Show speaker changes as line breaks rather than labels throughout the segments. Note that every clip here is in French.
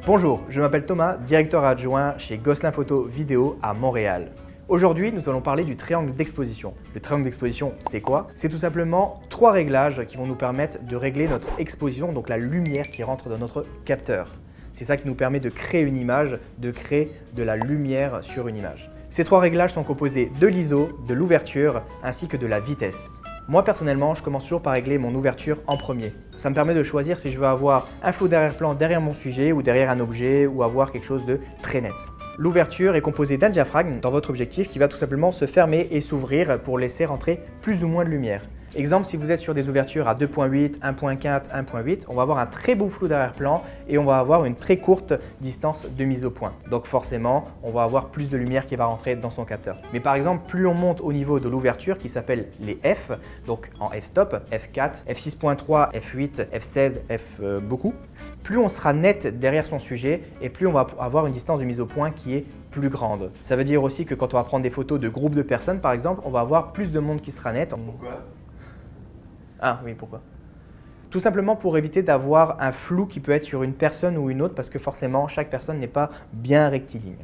Bonjour, je m'appelle Thomas, directeur adjoint chez Gosselin Photo Vidéo à Montréal. Aujourd'hui, nous allons parler du triangle d'exposition. Le triangle d'exposition, c'est quoi? C'est tout simplement 3 réglages qui vont nous permettre de régler notre exposition, donc la lumière qui rentre dans notre capteur. C'est ça qui nous permet de créer une image, de créer de la lumière sur une image. Ces 3 réglages sont composés de l'ISO, de l'ouverture ainsi que de la vitesse. Moi personnellement, je commence toujours par régler mon ouverture en premier. Ça me permet de choisir si je veux avoir un flou d'arrière-plan derrière mon sujet ou derrière un objet ou avoir quelque chose de très net. L'ouverture est composée d'un diaphragme dans votre objectif qui va tout simplement se fermer et s'ouvrir pour laisser rentrer plus ou moins de lumière. Exemple, si vous êtes sur des ouvertures à 2.8, 1.4, 1.8, on va avoir un très beau flou d'arrière-plan et on va avoir une très courte distance de mise au point. Donc forcément, on va avoir plus de lumière qui va rentrer dans son capteur. Mais par exemple, plus on monte au niveau de l'ouverture qui s'appelle les F, donc en f-stop, f4, f6.3, f8, f16, f beaucoup, plus on sera net derrière son sujet et plus on va avoir une distance de mise au point qui est plus grande. Ça veut dire aussi que quand on va prendre des photos de groupes de personnes par exemple, on va avoir plus de monde qui sera net.
Pourquoi?
Ah oui, pourquoi? Tout simplement pour éviter d'avoir un flou qui peut être sur une personne ou une autre parce que forcément chaque personne n'est pas bien rectiligne.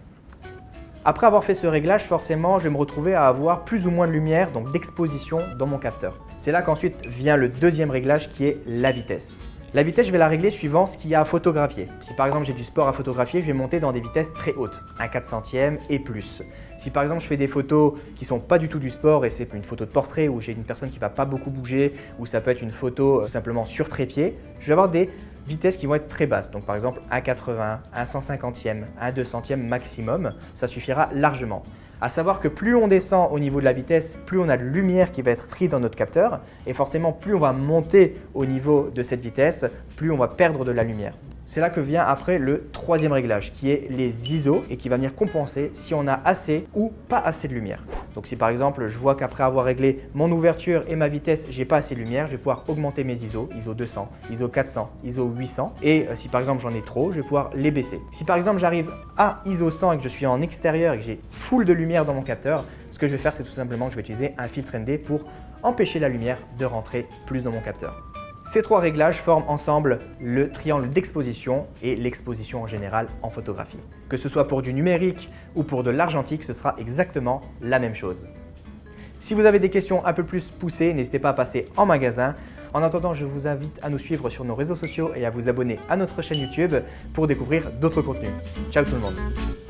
Après avoir fait ce réglage, forcément je vais me retrouver à avoir plus ou moins de lumière, donc d'exposition dans mon capteur. C'est là qu'ensuite vient le deuxième réglage qui est la vitesse. La vitesse, je vais la régler suivant ce qu'il y a à photographier. Si par exemple j'ai du sport à photographier, je vais monter dans des vitesses très hautes, 1/400e et plus. Si par exemple je fais des photos qui ne sont pas du tout du sport et c'est une photo de portrait où j'ai une personne qui ne va pas beaucoup bouger ou ça peut être une photo simplement sur trépied, je vais avoir des vitesses qui vont être très basses. Donc par exemple 1/80, 1/150e, 1/200e maximum, ça suffira largement. À savoir que plus on descend au niveau de la vitesse, plus on a de lumière qui va être prise dans notre capteur et forcément plus on va monter au niveau de cette vitesse, plus on va perdre de la lumière. C'est là que vient après le troisième réglage qui est les ISO et qui va venir compenser si on a assez ou pas assez de lumière. Donc si par exemple je vois qu'après avoir réglé mon ouverture et ma vitesse, j'ai pas assez de lumière, je vais pouvoir augmenter mes ISO, ISO 200, ISO 400, ISO 800 et si par exemple j'en ai trop, je vais pouvoir les baisser. Si par exemple j'arrive à ISO 100 et que je suis en extérieur et que j'ai full de lumière dans mon capteur, ce que je vais faire c'est tout simplement que je vais utiliser un filtre ND pour empêcher la lumière de rentrer plus dans mon capteur. Ces 3 réglages forment ensemble le triangle d'exposition et l'exposition en général en photographie. Que ce soit pour du numérique ou pour de l'argentique, ce sera exactement la même chose. Si vous avez des questions un peu plus poussées, n'hésitez pas à passer en magasin. En attendant, je vous invite à nous suivre sur nos réseaux sociaux et à vous abonner à notre chaîne YouTube pour découvrir d'autres contenus. Ciao tout le monde!